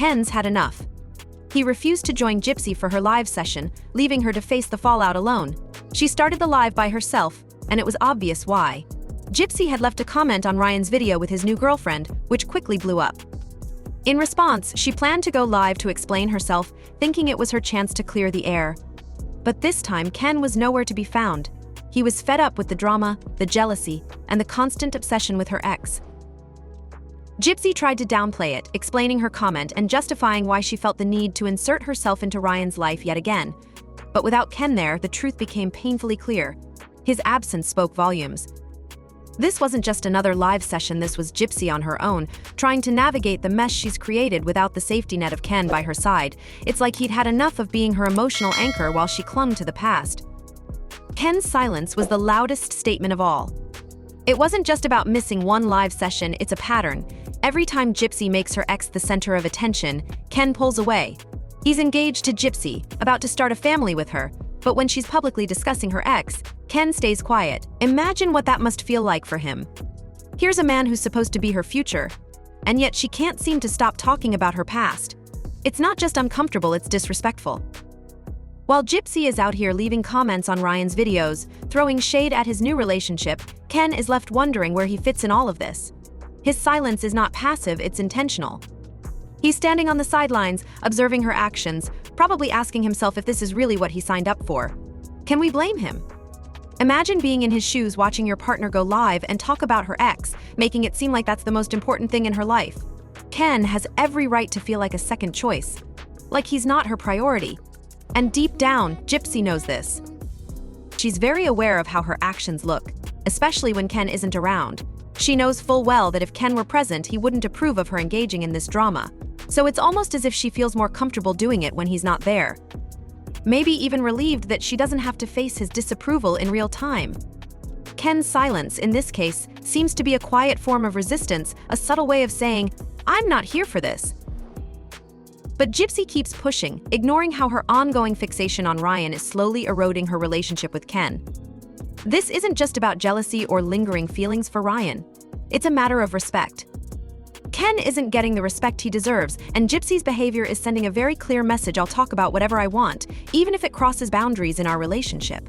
Ken's had enough. He refused to join Gypsy for her live session, leaving her to face the fallout alone. She started the live by herself, and it was obvious why. Gypsy had left a comment on Ryan's video with his new girlfriend, which quickly blew up. In response, she planned to go live to explain herself, thinking it was her chance to clear the air. But this time, Ken was nowhere to be found. He was fed up with the drama, the jealousy, and the constant obsession with her ex. Gypsy tried to downplay it, explaining her comment and justifying why she felt the need to insert herself into Ryan's life yet again. But without Ken there, the truth became painfully clear. His absence spoke volumes. This wasn't just another live session, this was Gypsy on her own, trying to navigate the mess she's created without the safety net of Ken by her side. It's like he'd had enough of being her emotional anchor while she clung to the past. Ken's silence was the loudest statement of all. It wasn't just about missing one live session, it's a pattern. Every time Gypsy makes her ex the center of attention, Ken pulls away. He's engaged to Gypsy, about to start a family with her, but when she's publicly discussing her ex, Ken stays quiet. Imagine what that must feel like for him. Here's a man who's supposed to be her future, and yet she can't seem to stop talking about her past. It's not just uncomfortable, it's disrespectful. While Gypsy is out here leaving comments on Ryan's videos, throwing shade at his new relationship, Ken is left wondering where he fits in all of this. His silence is not passive, it's intentional. He's standing on the sidelines, observing her actions, probably asking himself if this is really what he signed up for. Can we blame him? Imagine being in his shoes, watching your partner go live and talk about her ex, making it seem like that's the most important thing in her life. Ken has every right to feel like a second choice, like he's not her priority. And deep down, Gypsy knows this. She's very aware of how her actions look, especially when Ken isn't around. She knows full well that if Ken were present, he wouldn't approve of her engaging in this drama. So it's almost as if she feels more comfortable doing it when he's not there. Maybe even relieved that she doesn't have to face his disapproval in real time. Ken's silence, in this case, seems to be a quiet form of resistance, a subtle way of saying, "I'm not here for this." But Gypsy keeps pushing, ignoring how her ongoing fixation on Ryan is slowly eroding her relationship with Ken. This isn't just about jealousy or lingering feelings for Ryan. It's a matter of respect. Ken isn't getting the respect he deserves, and Gypsy's behavior is sending a very clear message: I'll talk about whatever I want, even if it crosses boundaries in our relationship.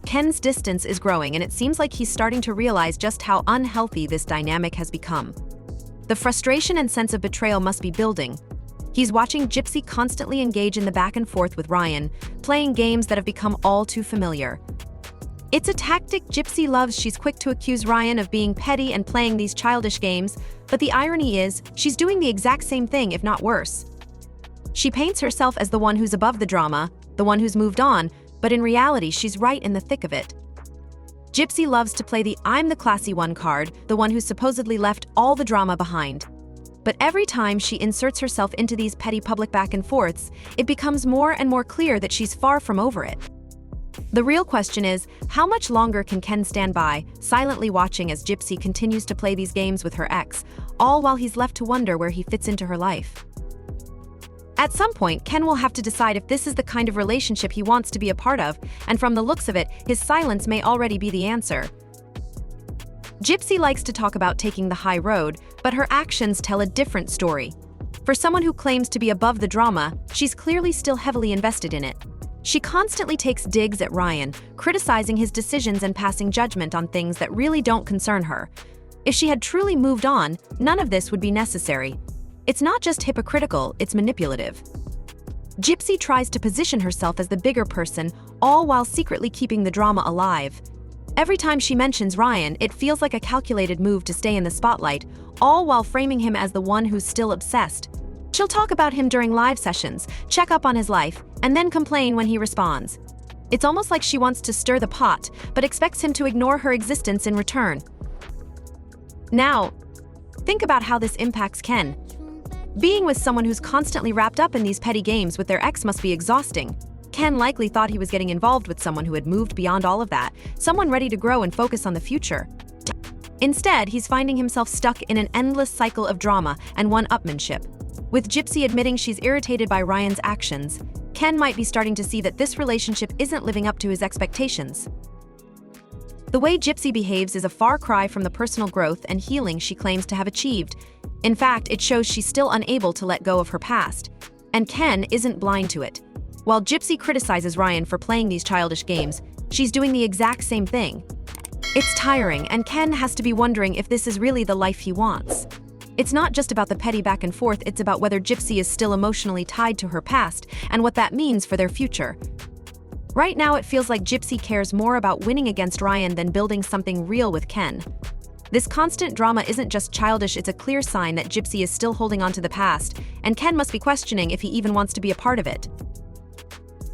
Ken's distance is growing, and it seems like he's starting to realize just how unhealthy this dynamic has become. The frustration and sense of betrayal must be building. He's watching Gypsy constantly engage in the back and forth with Ryan, playing games that have become all too familiar. It's a tactic Gypsy loves. She's quick to accuse Ryan of being petty and playing these childish games, but the irony is, she's doing the exact same thing, if not worse. She paints herself as the one who's above the drama, the one who's moved on, but in reality, she's right in the thick of it. Gypsy loves to play the "I'm the classy one" card, the one who supposedly left all the drama behind. But every time she inserts herself into these petty public back and forths, it becomes more and more clear that she's far from over it. The real question is, how much longer can Ken stand by, silently watching as Gypsy continues to play these games with her ex, all while he's left to wonder where he fits into her life? At some point, Ken will have to decide if this is the kind of relationship he wants to be a part of, and from the looks of it, his silence may already be the answer. Gypsy likes to talk about taking the high road, but her actions tell a different story. For someone who claims to be above the drama, she's clearly still heavily invested in it. She constantly takes digs at Ryan, criticizing his decisions and passing judgment on things that really don't concern her. If she had truly moved on, none of this would be necessary. It's not just hypocritical, it's manipulative. Gypsy tries to position herself as the bigger person, all while secretly keeping the drama alive. Every time she mentions Ryan, it feels like a calculated move to stay in the spotlight, all while framing him as the one who's still obsessed. She'll talk about him during live sessions, check up on his life, and then complain when he responds. It's almost like she wants to stir the pot, but expects him to ignore her existence in return. Now, think about how this impacts Ken. Being with someone who's constantly wrapped up in these petty games with their ex must be exhausting. Ken likely thought he was getting involved with someone who had moved beyond all of that, someone ready to grow and focus on the future. Instead, he's finding himself stuck in an endless cycle of drama and one-upmanship. With Gypsy admitting she's irritated by Ryan's actions, Ken might be starting to see that this relationship isn't living up to his expectations. The way Gypsy behaves is a far cry from the personal growth and healing she claims to have achieved. In fact, it shows she's still unable to let go of her past. And Ken isn't blind to it. While Gypsy criticizes Ryan for playing these childish games, she's doing the exact same thing. It's tiring, and Ken has to be wondering if this is really the life he wants. It's not just about the petty back and forth, it's about whether Gypsy is still emotionally tied to her past and what that means for their future. Right now, it feels like Gypsy cares more about winning against Ryan than building something real with Ken. This constant drama isn't just childish, it's a clear sign that Gypsy is still holding on to the past, and Ken must be questioning if he even wants to be a part of it.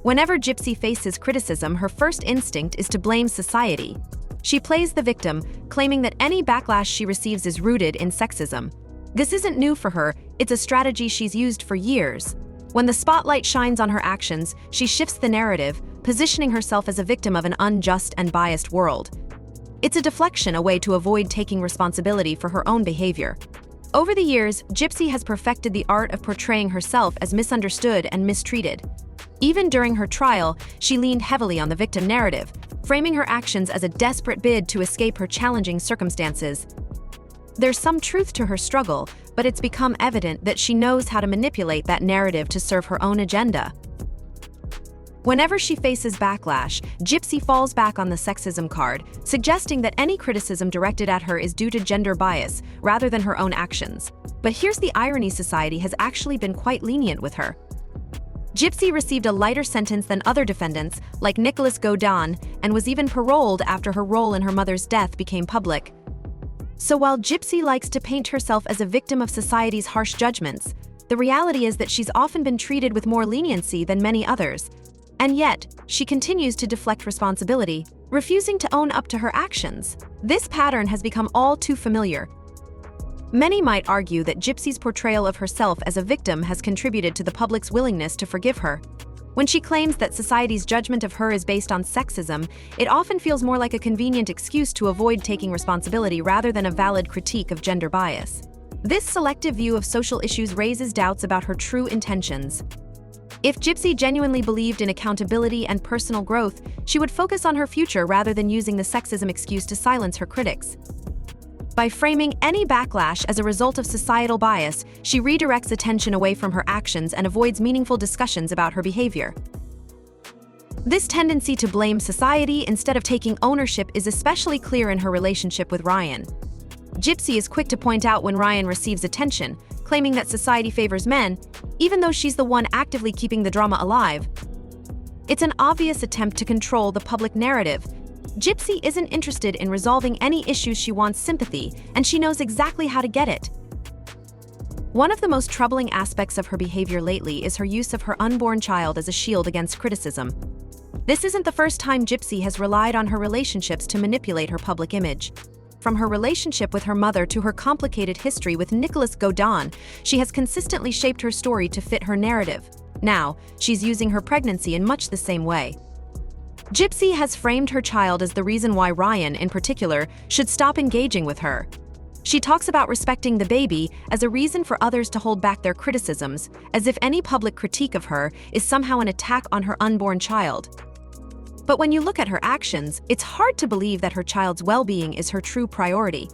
Whenever Gypsy faces criticism, her first instinct is to blame society. She plays the victim, claiming that any backlash she receives is rooted in sexism. This isn't new for her, it's a strategy she's used for years. When the spotlight shines on her actions, she shifts the narrative, positioning herself as a victim of an unjust and biased world. It's a deflection, a way to avoid taking responsibility for her own behavior. Over the years, Gypsy has perfected the art of portraying herself as misunderstood and mistreated. Even during her trial, she leaned heavily on the victim narrative, framing her actions as a desperate bid to escape her challenging circumstances. There's some truth to her struggle, but it's become evident that she knows how to manipulate that narrative to serve her own agenda. Whenever she faces backlash, Gypsy falls back on the sexism card, suggesting that any criticism directed at her is due to gender bias rather than her own actions. But here's the irony: society has actually been quite lenient with her. Gypsy received a lighter sentence than other defendants, like Nicholas Godin, and was even paroled after her role in her mother's death became public. So while Gypsy likes to paint herself as a victim of society's harsh judgments, the reality is that she's often been treated with more leniency than many others. And yet, she continues to deflect responsibility, refusing to own up to her actions. This pattern has become all too familiar. Many might argue that Gypsy's portrayal of herself as a victim has contributed to the public's willingness to forgive her. When she claims that society's judgment of her is based on sexism, it often feels more like a convenient excuse to avoid taking responsibility rather than a valid critique of gender bias. This selective view of social issues raises doubts about her true intentions. If Gypsy genuinely believed in accountability and personal growth, she would focus on her future rather than using the sexism excuse to silence her critics. By framing any backlash as a result of societal bias, she redirects attention away from her actions and avoids meaningful discussions about her behavior. This tendency to blame society instead of taking ownership is especially clear in her relationship with Ryan. Gypsy is quick to point out when Ryan receives attention, claiming that society favors men, even though she's the one actively keeping the drama alive. It's an obvious attempt to control the public narrative. Gypsy isn't interested in resolving any issues, she wants sympathy, and she knows exactly how to get it. One of the most troubling aspects of her behavior lately is her use of her unborn child as a shield against criticism. This isn't the first time Gypsy has relied on her relationships to manipulate her public image. From her relationship with her mother to her complicated history with Nicholas Godin, she has consistently shaped her story to fit her narrative. Now, she's using her pregnancy in much the same way. Gypsy has framed her child as the reason why Ryan, in particular, should stop engaging with her. She talks about respecting the baby as a reason for others to hold back their criticisms, as if any public critique of her is somehow an attack on her unborn child. But when you look at her actions, it's hard to believe that her child's well-being is her true priority.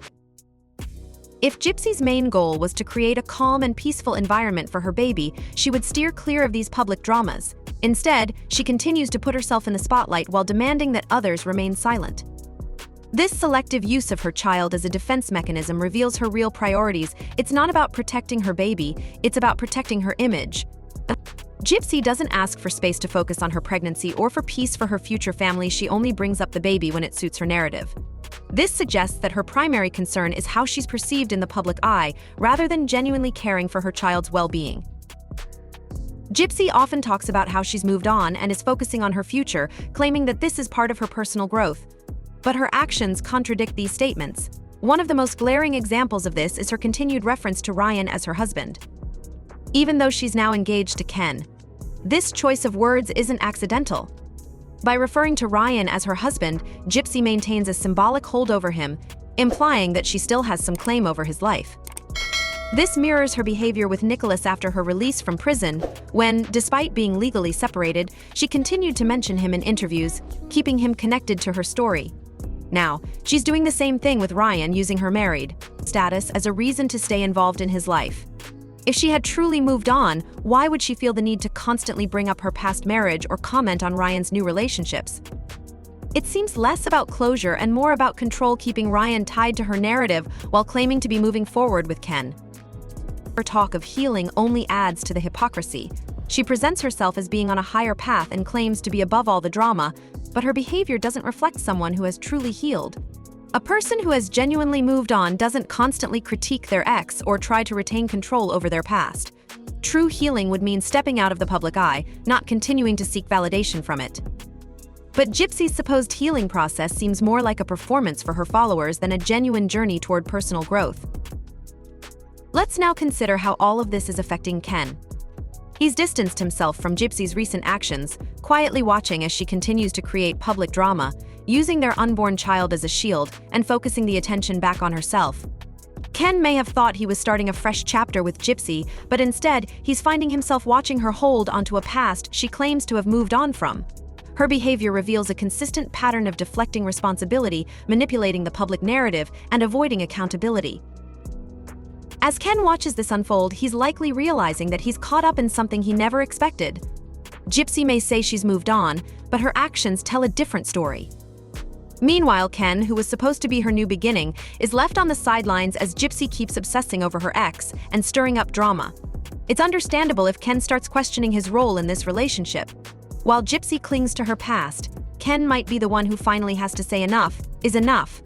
If Gypsy's main goal was to create a calm and peaceful environment for her baby, she would steer clear of these public dramas. Instead, she continues to put herself in the spotlight while demanding that others remain silent. This selective use of her child as a defense mechanism reveals her real priorities. It's not about protecting her baby, it's about protecting her image. Gypsy doesn't ask for space to focus on her pregnancy or for peace for her future family. She only brings up the baby when it suits her narrative. This suggests that her primary concern is how she's perceived in the public eye, rather than genuinely caring for her child's well-being. Gypsy often talks about how she's moved on and is focusing on her future, claiming that this is part of her personal growth. But her actions contradict these statements. One of the most glaring examples of this is her continued reference to Ryan as her husband, even though she's now engaged to Ken. This choice of words isn't accidental. By referring to Ryan as her husband, Gypsy maintains a symbolic hold over him, implying that she still has some claim over his life. This mirrors her behavior with Nicholas after her release from prison, when, despite being legally separated, she continued to mention him in interviews, keeping him connected to her story. Now, she's doing the same thing with Ryan, using her married status as a reason to stay involved in his life. If she had truly moved on, why would she feel the need to constantly bring up her past marriage or comment on Ryan's new relationships? It seems less about closure and more about control, keeping Ryan tied to her narrative while claiming to be moving forward with Ken. Her talk of healing only adds to the hypocrisy. She presents herself as being on a higher path and claims to be above all the drama, but her behavior doesn't reflect someone who has truly healed. A person who has genuinely moved on doesn't constantly critique their ex or try to retain control over their past. True healing would mean stepping out of the public eye, not continuing to seek validation from it. But Gypsy's supposed healing process seems more like a performance for her followers than a genuine journey toward personal growth. Let's now consider how all of this is affecting Ken. He's distanced himself from Gypsy's recent actions, quietly watching as she continues to create public drama, using their unborn child as a shield and focusing the attention back on herself. Ken may have thought he was starting a fresh chapter with Gypsy, but instead, he's finding himself watching her hold onto a past she claims to have moved on from. Her behavior reveals a consistent pattern of deflecting responsibility, manipulating the public narrative, and avoiding accountability. As Ken watches this unfold, he's likely realizing that he's caught up in something he never expected. Gypsy may say she's moved on, but her actions tell a different story. Meanwhile, Ken, who was supposed to be her new beginning, is left on the sidelines as Gypsy keeps obsessing over her ex and stirring up drama. It's understandable if Ken starts questioning his role in this relationship. While Gypsy clings to her past, Ken might be the one who finally has to say enough is enough.